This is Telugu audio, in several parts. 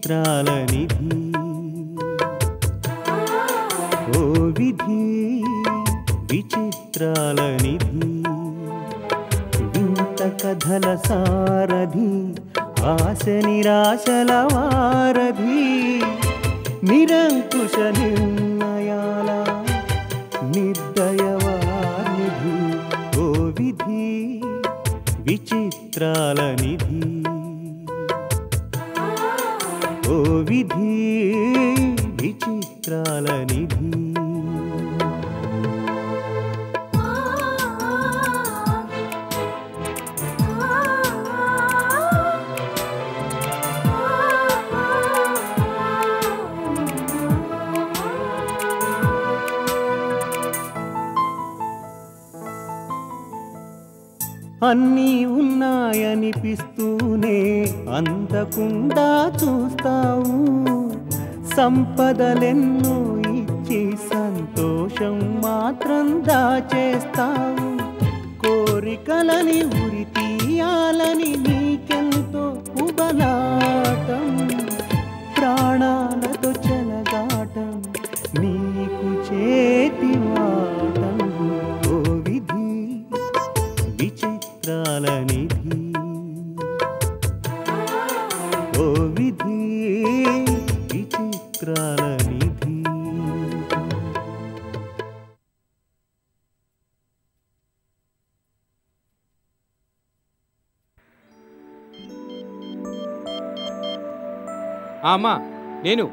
విచిత్రాల నిధి ఓ విధి విచిత్రాల నిధి వింత కథల సారథి ఆశ నిరాశల వారధి నిరంకుశ నిర్ణయాల నిర్దయవానిధి ఓ విధి విచిత్రాల నిధి ఓ విధి విచిత్రాల నిధి అన్నీ ఉన్నాయనిపిస్తూనే అందకుండా చూస్తావు సంపదలెన్నో ఇచ్చి సంతోషం మాత్రం దాచేస్తావు కోరికలని ఉరి తీయాలని నీకెంతో ఉబలాటం ప్రాణాలతో చెలగాటం నీకు చేతివాటం ఓ విధి విచిత్రాల నిధి ఓ విధి విచిత్రాల నిధి అమ్మా నేను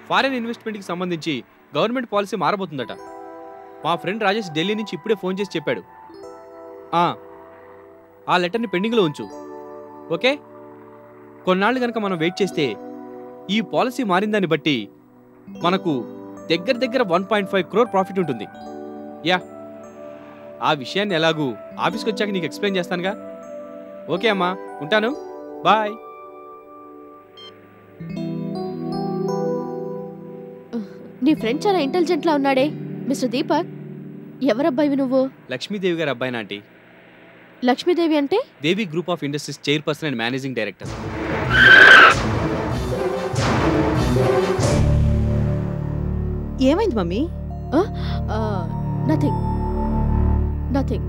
ఫారెన్ ఇన్వెస్ట్మెంట్కి సంబంధించి గవర్నమెంట్ పాలసీ మారబోతుందట మా ఫ్రెండ్ రాజేష్ ఢిల్లీ నుంచి ఇప్పుడే ఫోన్ చేసి చెప్పాడు ఆ లెటర్ని పెండింగ్లో ఉంచు ఓకే కొన్నాళ్ళు కనుక మనం వెయిట్ చేస్తే ఈ పాలసీ మారిందాన్ని బట్టి మనకు దగ్గర 1.5 crore ప్రాఫిట్ ఉంటుంది యా ఆ విషయాన్ని ఎలాగూ ఆఫీస్కి వచ్చాక నీకు ఎక్స్ప్లెయిన్ చేస్తానుగా ఓకే అమ్మా ఉంటాను బాయ్ నీ ఫ్రెండ్ చాలా ఇంటెలిజెంట్లా ఉన్నాడే మిస్టర్ దీపక్ ఎవరబ్బాయివి నువ్వు లక్ష్మీదేవి గారు అబ్బాయినా ఆంటీ లక్ష్మీదేవి అంటే Devi group of industries chairperson and managing director ఏమైంది మమ్మీ నథింగ్ నథింగ్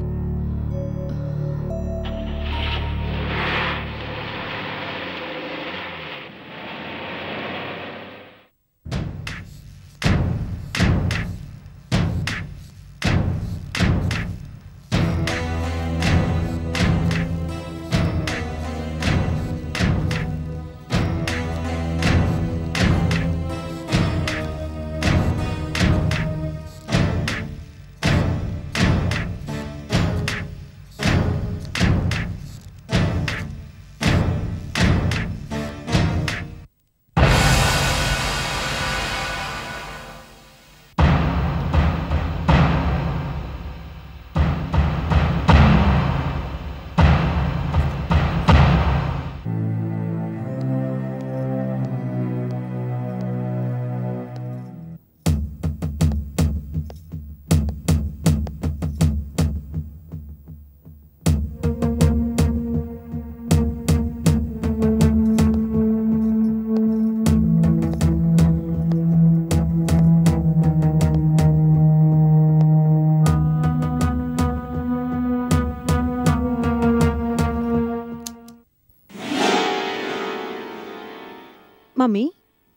మమ్మీ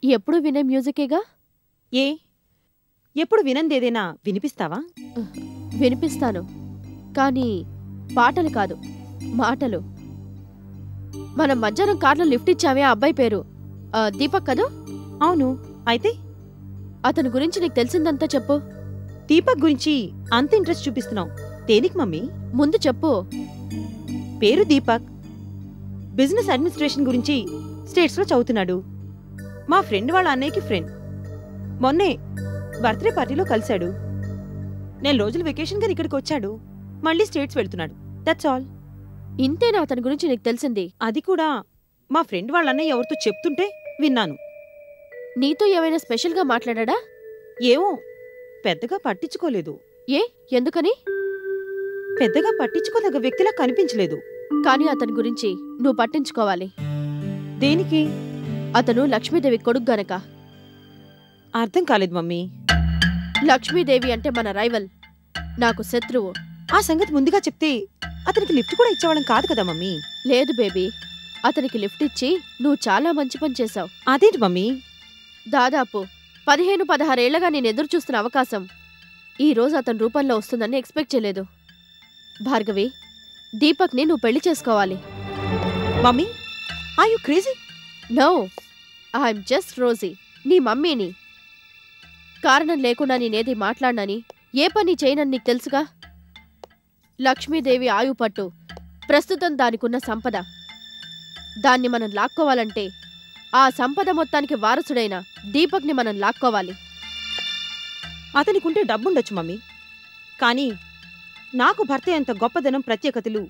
ఎప్పుడు వినే మ్యూజికేగా ఎప్పుడు వినందేదైనా వినిపిస్తావా వినిపిస్తాను కానీ పాటలు కాదు మాటలు మనం మధ్యాహ్నం కార్లో లిఫ్ట్ ఇచ్చామే ఆ అబ్బాయి పేరు దీపక్ కదూ అవును అయితే అతని గురించి నీకు తెలిసిందంతా చెప్పు దీపక్ గురించి అంత ఇంట్రెస్ట్ చూపిస్తున్నావు దేనికి మమ్మీ ముందు చెప్పు పేరు దీపక్ బిజినెస్ అడ్మినిస్ట్రేషన్ గురించి స్టేట్స్లో చదువుతున్నాడు మా ఫ్రెండ్ వాళ్ళ అన్నయ్యకి ఫ్రెండ్ మొన్నే బర్త్డే పార్టీలో కలిశాడు 4 రోజులు వెకేషన్గా ఇక్కడికి వచ్చాడు మళ్ళీ స్టేట్స్ వెళ్తున్నాడు దట్స్ ఆల్ ఇంతేనా అతని గురించి నీకు తెలిసింది అది కూడా మా ఫ్రెండ్ వాళ్ళ అన్నయ్య ఎవరితో చెప్తుంటే విన్నాను నీతో ఏమైనా స్పెషల్గా మాట్లాడా ఏమో పెద్దగా పట్టించుకోలేదు ఎందుకని పెద్దగా పట్టించుకోదగ్గ వ్యక్తిలా కనిపించలేదు కానీ అతని గురించి నువ్వు పట్టించుకోవాలి దేనికి అతను లక్ష్మీదేవి కొడుకు గనక. అర్థం కాలేదు మమ్మీ. లక్ష్మీదేవి అంటే మన రైవల్, నాకు శత్రువు. ఆ సంగతి ముందుగా చెప్తే అతనికి లిఫ్ట్ కూడా ఇచ్చేవాళ్ళం కాదు కదా మమ్మీ. లేదు బేబీ, అతనికి లిఫ్ట్ ఇచ్చి నువ్వు చాలా మంచి పని చేశావు. అదేంటి మమ్మీ? దాదాపు 15-16 ఏళ్లగా నేను ఎదురు చూస్తున్న అవకాశం ఈ రోజు అతని రూపంలో వస్తుందని ఎక్స్పెక్ట్ చేయలేదు. భార్గవి, దీపక్ని నువ్వు పెళ్లి చేసుకోవాలి. Mummy, are you crazy? No, I'm just Rosie, నీ మమ్మీని. కారణం లేకుండా నేనేది మాట్లాడనని, ఏ పని చేయనని నీకు తెలుసుగా. లక్ష్మీదేవి ఆయుపట్టు ప్రస్తుతం దానికున్న సంపద. దాన్ని మనం లాక్కోవాలంటే ఆ సంపద మొత్తానికి వారసుడైన దీపక్ని మనం లాక్కోవాలి. అతనికుంటే డబ్బుండొచ్చు మమ్మీ, కానీ నాకు భర్త ఎంత గొప్పదనం ప్రత్యేకతలు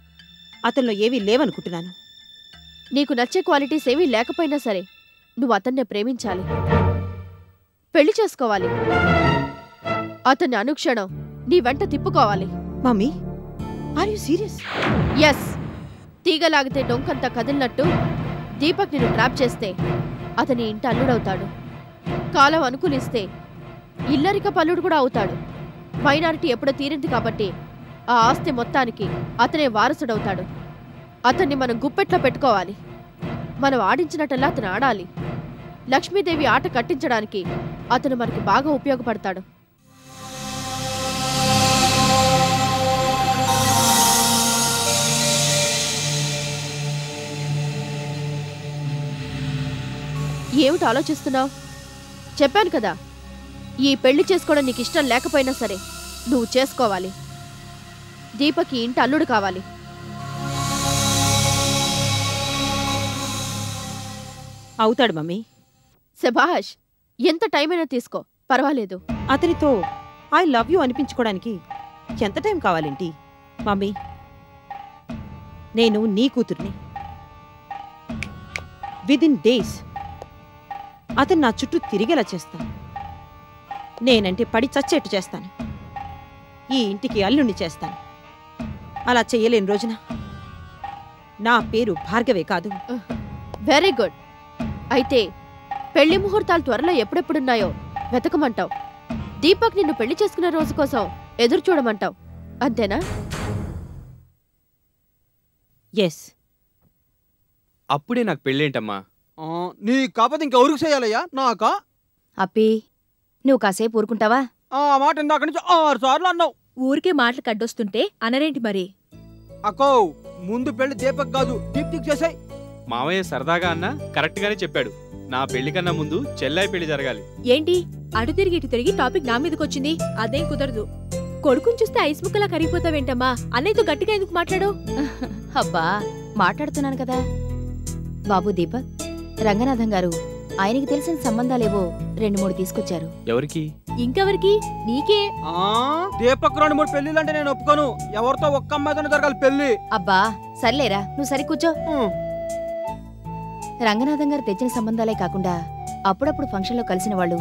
అతనిలో ఏవీ లేవనుకుంటున్నాను. నీకు నచ్చే క్వాలిటీస్ ఏవీ లేకపోయినా సరే నువ్వు అతన్నే ప్రేమించాలి, పెళ్లి చేసుకోవాలి, అతన్ని అనుక్షణం నీ వెంట తిప్పుకోవాలి. Mummy, are you serious? Yes, తీగలాగితే డొంకంతా కదిలినట్టు దీపక్ నిన్ను ట్రాప్ చేస్తే అతని ఇంటి అల్లుడవుతాడు. కాలం అనుకూలిస్తే ఇల్లరిక పల్లుడు కూడా అవుతాడు. మైనారిటీ ఎప్పుడో తీరింది కాబట్టి ఆ ఆస్తి మొత్తానికి అతనే వారసుడవుతాడు. అతన్ని మనం గుప్పెట్లో పెట్టుకోవాలి. మనం ఆడించినట్టల్లా అతను ఆడాలి. లక్ష్మీదేవి ఆట కట్టించడానికి అతను మనకి బాగా ఉపయోగపడతాడు. ఏమిటి ఆలోచిస్తున్నావు? చెప్పాను కదా, ఈ పెళ్లి చేసుకోవడం నీకు ఇష్టం లేకపోయినా సరే నువ్వు చేసుకోవాలి. దీపక్ ఈ ఇంటి అల్లుడు కావాలి. అవుతాడు మమ్మీ. శభాష్, ఎంత టైం అయినా తీసుకో, పర్వాలేదు. అతనితో ఐ లవ్ యూ అనిపించుకోవడానికి ఎంత టైం కావాలేంటి? మమ్మీ, నేను నీ కూతుర్ని. విదిన్ డేస్ అతను నా చుట్టూ తిరిగేలా చేస్తాను. నేనంటే పడి చచ్చేట్టు చేస్తాను. ఈ ఇంటికి అల్లుణ్ణి చేస్తాను. అలా చెయ్యలేని రోజున నా పేరు భార్గవే కాదు. Very good. అయితే పెళ్లి ముహూర్తాలు త్వరలో ఎప్పుడెప్పుడున్నాయో వెతకమంటావు. దీపక్ నిన్ను పెళ్లి చేసుకునే రోజు కోసం ఎదురు చూడమంటావు, అంతేనా? ఎస్. అప్పుడే నాకు పెళ్ళేంటమ్మా? నీ కాకపోతే ఇంకెవరికి చేయాలయ్యా? నాకా? అప్పి, నువ్వు కాసేపు ఊరుకుంటావా? ఆ మాట ఇందాక నుంచి 6 సార్లు అన్నావు. ఊరికే మాటలు కడ్డొస్తుంటే అనరేంటి మరి? అక్కో, ముందు పెళ్లి దీపక్ కాదు దీప్తికి చేసాయి. మావయ్య సరదాగా అన్నా కరెక్ట్ గానే చెప్పాడు. నా పెళ్లి కన్నా ముందు చెల్లాయి పెళ్లి జరగాలి. ఏంటి అటు తిరిగి ఇటు తిరిగి టాపిక్ నా మీదకొచ్చింది? అదేం కుదరదు. కొడుకుని చూస్తే ఐస్ ముక్కలా కరిగిపోతావేంటమ్మా? అన్నయ్యతో గట్టిగా ఎందుకు మాట్లాడు? అబ్బా, మాట్లాడుతున్నాను కదా. బాబు దీపక్, రంగనాథం గారు ఆయనకి తెలిసిన సంబంధాలేవో 2-3 తీసుకొచ్చారు. ఎవరికి? ఇంకెవరికి? నీకే. దీపక్ 2-3 పెళ్లిలంటే నేను ఒప్పుకోను. ఎవరితో ఒక్క అమ్మాయితోనే జరగాలి పెళ్లి. అబ్బా సర్లేరా, నువ్వు సరి కూర్చో. రంగనాథం గారు తెచ్చిన సంబంధాలే కాకుండా అప్పుడప్పుడు ఫంక్షన్లో కలిసిన వాళ్ళు,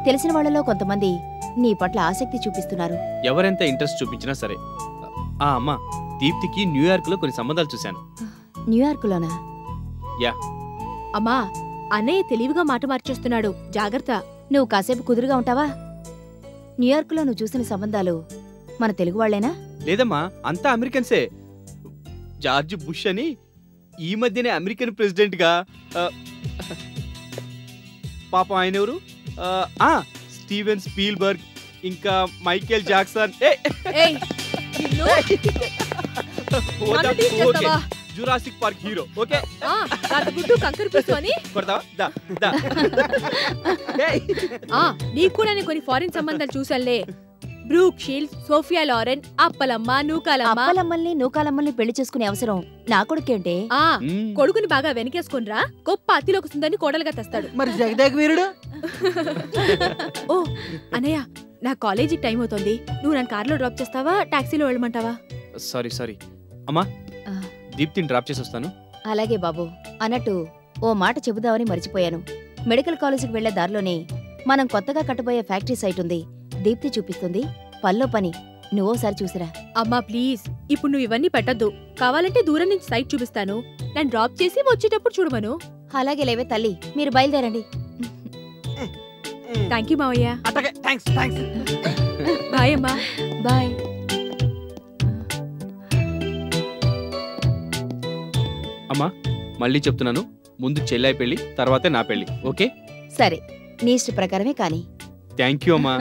తెలిసిన వాళ్లలో కొంతమంది నీ పట్ల ఆసక్తి చూపిస్తున్నారు. ఎవరెంత ఇంట్రెస్ట్ చూపించినా సరే. అమ్మా, దీప్తికి న్యూయార్క్ లో కొన్ని సంబంధాలు చూశాను. న్యూయార్కులోనా? యా. అమ్మా, అన్నయ్య తెలివిగా మాట మార్చేస్తున్నాడు, జాగ్రత్త. నువ్వు కాసేపు కుదురుగా ఉంటావా? న్యూయార్కులో నువ్వు చూసిన సంబంధాలు మన తెలుగు వాళ్లేనా? లేదమ్మా, అంతా అమెరికన్సే. జార్జ్ బుష్ అని ఈ మధ్యనే అమెరికన్ ప్రెసిడెంట్ గా పాపం ఆయన ఎవరు, స్టీవెన్ స్పీల్బర్గ్, ఇంకా Michael Jackson. Jurassic Park hero. Okay, నీకు కూడా నేను కొన్ని ఫారిన్ సంబంధాలు చూసానులే. Brooke Shields, Sophia Loren, Appalamma, Nookalamma. అప్పలమ్మల్ని నూకాలమ్మల్ని పెళ్లి చేసుకునే అవసరం నా కొడుకేంటే? కొడుకుని బాగా వెనకేసుకునిరా, గొప్ప అతిలోక సుందరిని కోడలుగా తెస్తాడు. మరి జగదేక్ వీరుడు? ఓ అన్నయ్య, నా కాలేజీకి టైం అవుతోంది. నువ్వు నన్ను కార్లో డ్రాప్ చేస్తావా, టాక్సీలో వెళ్ళమంటావా? సారీ అమ్మా, దీప్తిని డ్రాప్ చేసి వస్తాను. అలాగే బాబు. అన్నట్టు ఓ మాట చెబుదామని మర్చిపోయాను. మెడికల్ కాలేజీకి వెళ్లే దారిలోనే మనం కొత్తగా కట్టబోయే ఫ్యాక్టరీ సైట్ ఉంది. దీప్తి చూపిస్తుంది. పనిలో పని నువ్వోసారి చూసిరా. అమ్మా ప్లీజ్, ఇప్పుడు నువ్వు ఇవన్నీ పెట్టద్దు. కావాలంటే దూరం నుంచి సైట్ చూపిస్తాను. నన్ను డ్రాప్ చేసి వచ్చేటప్పుడు చూడమను. అలాగే లేవే తల్లి, మీరు బయలుదేరండి. థ్యాంక్ యూ మావయ్య. అట్టగే థ్యాంక్స్ థ్యాంక్స్. బాయ్ అమ్మా. బాయ్. అమ్మా మళ్ళీ చెప్తున్నాను, ముందు చెల్లాయి పెళ్లి తర్వాతే నా పెళ్లి. ఓకే? సరే, నీ ఇష్ట ప్రకారమే కానీ. థ్యాంక్ యూ అమ్మా.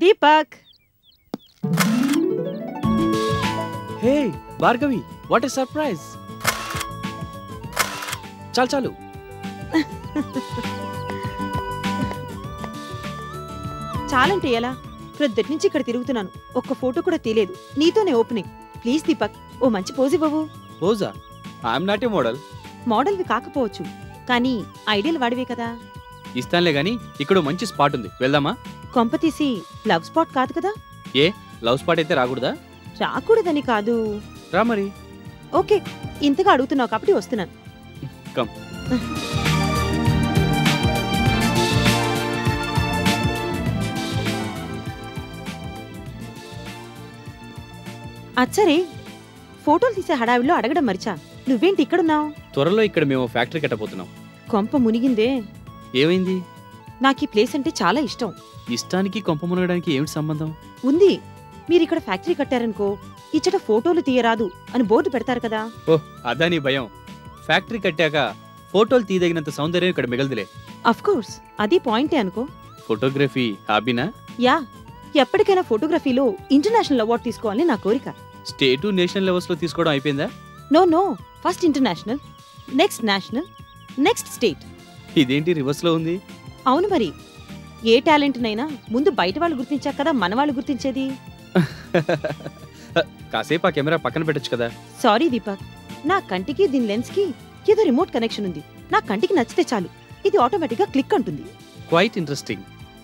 దీపక్, హే భార్గవి, వాట్ ఏ సర్ప్రైజ్. చాలు చాలు. చాలంటే ఎలా? ప్రొద్దుటి నుంచి ఇక్కడ తిరుగుతున్నాను, ఒక్క ఫోటో కూడా తీయలేదు. నీతోనే ఓపెనింగ్. ప్లీజ్ దీపక్, ఓ మంచి పోజ్ ఇవ్వవు. పోజా? I'm not a model. మోడల్వి కాకపోవచ్చు, కానీ ఐడియల్ వాడివే కదా. ఇస్తానులే గానీ ఇక్కడ మంచి స్పాట్ ఉంది, వెళ్దామా? కొంపతీసి లవ్ స్పాట్ కాదు కదా? ఏ లవ్ స్పాట్ అయితే రాకూడదా? రాకూడదని కాదు. రా మరి. ఓకే, ఇంతగా అడుగుతున్నావు కాబట్టి వస్తున్నాను. కమ్. అచ్చరే, ఫోటోలు తీసే హడావిడిలో అడగడం మరిచా. నువ్వేంటి ఇక్కడున్నావు? త్వరలో ఇక్కడ మేము ఫ్యాక్టరీ కట్టబోతున్నాం. కొంప మునిగిందే. ఏమైంది? నాకు ఈ ప్లేస్ అంటే చాలా ఇష్టం. ఇష్టానికి కొంప మునగడానికి ఏమిటి సంబంధం? ఉంది. మీరిక్కడ ఫ్యాక్టరీ కట్టారనుకో, ఇచ్చట ఫోటోలు తీయరాదు అని బోర్డు పెడతారు కదా. ఓహ్, అదా నీ భయం. ఫ్యాక్టరీ కట్టాక ఫోటోలు తీయదగినంత సౌందర్యం ఇక్కడ మిగలదులే. అఫ్ కోర్స్, అది పాయింటే అనుకో. ఫోటోగ్రఫీ హాబీనా? యా, ఎప్పటికైనా ఫోటోగ్రఫీలో ఇంటర్నేషనల్ అవార్డు తీసుకోవాలని నా కోరిక. స్టేటు నేషనల్ లెవెల్స్ లో తీసుకోవడం అయిపోయిందా? No, first international, next national, next state. ఇదేంటి రివర్స్ లో ఉంది? అవును మరి, ఏ టాలెంట్ నైనా ముందు బయట వాళ్ళు గుర్తించాక కదా మన వాళ్ళు గుర్తించేది. కాసేపు ఆ కెమెరా పక్కన పెట్టొచ్చు కదా. సారీ దీపక్, నా కంటికి దీని లెన్స్ కి ఏదో రిమోట్ కనెక్షన్ ఉంది. నా కంటికి నచ్చితే చాలు, ఇది ఆటోమేటిక్ గా క్లిక్ అంటుంది. Quite interesting.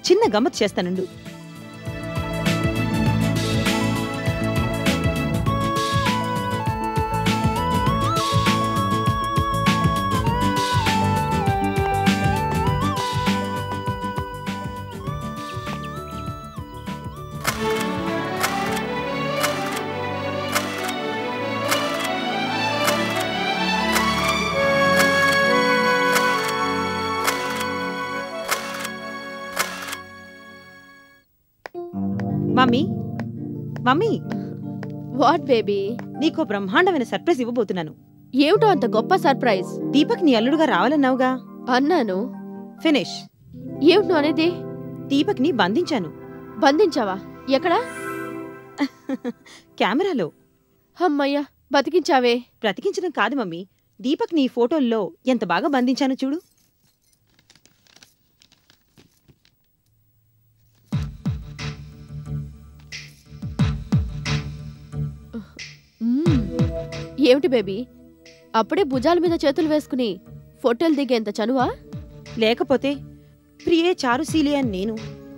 చిన్న గమ్మత్ చేస్తానండు. Mummy, mummy, what baby? నీకో బ్రహ్మాండమైన సర్ప్రైజ్ ఇవ్వబోతున్నాను. ఏమిటో అంత గొప్ప సర్ప్రైజ్? దీపక్ నీ అల్లుడుగా రావాలన్నావుగా. అన్నాను. ఫినిష్. ఏమిటో అనేది? దీపక్ ని బంధించాను. బంధించావా? ఎక్కడా? కెమెరాలో. అమ్మయ్యా, బతికించావే. బ్రతికించడం కాదు మమ్మీ, దీపక్ నీ ఫోటోల్లో ఎంత బాగా బంధించాను చూడు. ఏమిటి బేబీ, అప్పుడే భుజాల మీద చేతులు వేసుకుని ఫోటోలు దిగేంత చనువా? లేకపోతే ప్రియే చారుశీలి అని నేను,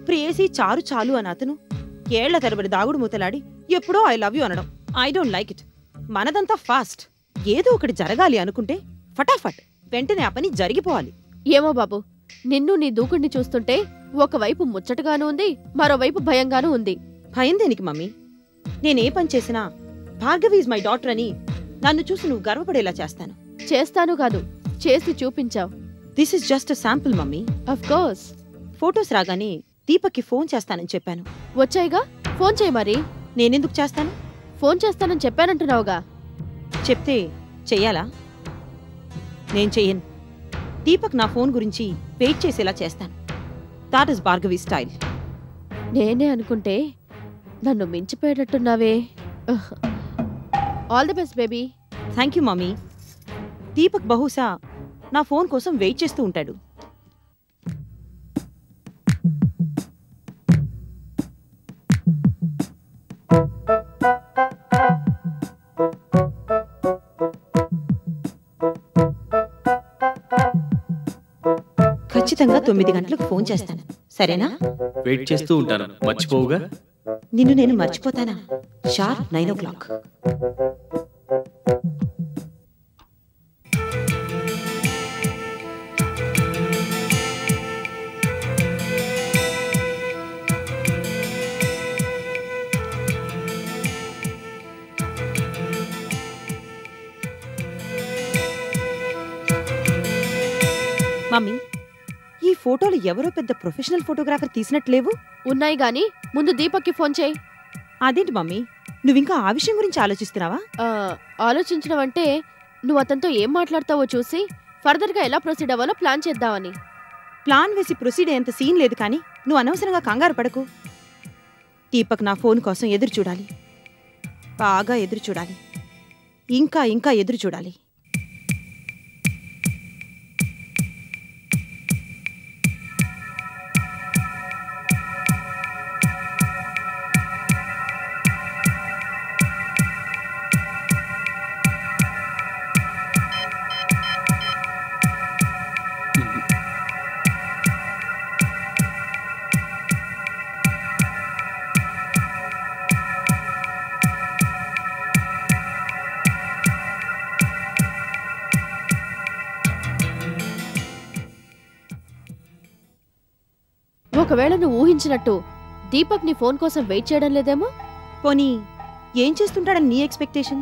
ప్రియేసి చారు చాలు అని అతను, ఏళ్ల తరబడి దాగుడు మూతలాడి ఎప్పుడో ఐ లవ్ యూ అనడం. I don't like it. మనదంతా ఫాస్ట్. ఏదో ఒకటి జరగాలి అనుకుంటే ఫటాఫట్ వెంటనే ఆ పని జరిగిపోవాలి. ఏమో బాబు, నిన్ను నీ దూకుడిని చూస్తుంటే ఒకవైపు ముచ్చటగానూ ఉంది, మరోవైపు భయంగానూ ఉంది. భయం దేనికి మమ్మీ? నేనే పని చేసినా భార్గవి ఈజ్ మై డాటర్ అని నన్ను చూసి నువ్వు గర్వపడేలా చేస్తాను. చేస్తాను కాదు, చేసి చూపించావు. This is just sample mummy. Of course. Photos రాగానే దీపక్కి ఫోన్ చేస్తానని చెప్పాను. వచ్చాయిగా, ఫోన్ చేయి మరి. నేనెందుకు చేస్తాను? ఫోన్ చేస్తానని చెప్పానంటున్నావుగా. చెప్తే చెయ్యాలా? నేను చెయ్యను. దీపక్ నా ఫోన్ గురించి వెయిట్ చేసేలా చేస్తాను. That is Bhargavi style. నేనే అనుకుంటే నన్ను మించిపోయేటట్టున్నావే. All the best baby. Thank you mummy. Deepak బహుశా నా ఫోన్ కోసం వెయిట్ చేస్తూ ఉంటాడు. ఖచ్చితంగా 9 గంటలకు ఫోన్ చేస్తాను, సరేనా? వెయిట్ చేస్తూ ఉంటాను, మర్చిపోవుగా. నిన్ను నేను మర్చిపోతానా? Sharp 9 o'clock. మమ్మీ, ఈ ఫోటోలు ఎవరో పెద్ద ప్రొఫెషనల్ ఫోటోగ్రాఫర్ తీసినట్లేవు. ఉన్నాయి గాని ముందు దీపక్కి ఫోన్ చేయి. అదేంటి మమ్మీ, నువ్వింకా ఆ విషయం గురించి ఆలోచిస్తున్నావా? ఆలోచించడం అంటే నువ్వు అతనితో ఏం మాట్లాడతావో చూసి ఫర్దర్గా ఎలా ప్రొసీడ్ అవ్వాలో ప్లాన్ చేద్దామని. ప్లాన్ వేసి ప్రొసీడ్ అయ్యేంత సీన్ లేదు, కానీ నువ్వు అనవసరంగా కంగారు పడకు. దీపక్ నా ఫోన్ కోసం ఎదురు చూడాలి, బాగా ఎదురు చూడాలి, ఇంకా ఇంకా ఎదురు చూడాలి. ఒకవేళ నువ్వు ఊహించినట్టు దీపక్ నీ ఫోన్ కోసం వెయిట్ చేయడం లేదేమో. పోనీ ఏం చేస్తుంటాడని నీ ఎక్స్పెక్టేషన్?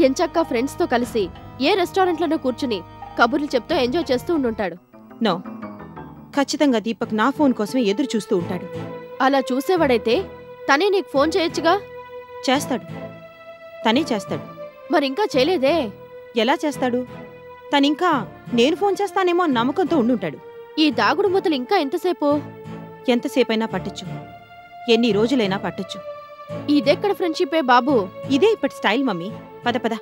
ఎంచక్కా ఫ్రెండ్స్తో కలిసి ఏ రెస్టారెంట్లోనో కూర్చుని కబుర్లు చెప్తూ ఎంజాయ్ చేస్తూ ఉండుంటాడు. నో, ఖచ్చితంగా దీపక్ నా ఫోన్ కోసమే ఎదురు చూస్తూ ఉంటాడు. అలా చూసేవాడైతే తనే నీకు ఫోన్ చేయొచ్చుగా. చేస్తాడు, తనే చేస్తాడు. మరింకా చేయలేదే. ఎలా చేస్తాడు? తనింకా నేను ఫోన్ చేస్తానేమో అని నమ్మకంతో ఉండుంటాడు. ఈ దాగుడు మూతలు ఇంకా ఎంతసేపు? ఎంతసేపైనా పట్టొచ్చు, ఎన్ని రోజులైనా పట్టొచ్చు. ఇదెక్కడ ఫ్రెండ్షిపే బాబు. ఇదే ఇప్పటి స్టైల్ మమ్మీ. పద పద,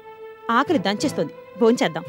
ఆకలి దంచేస్తోంది, భోంచేద్దాం.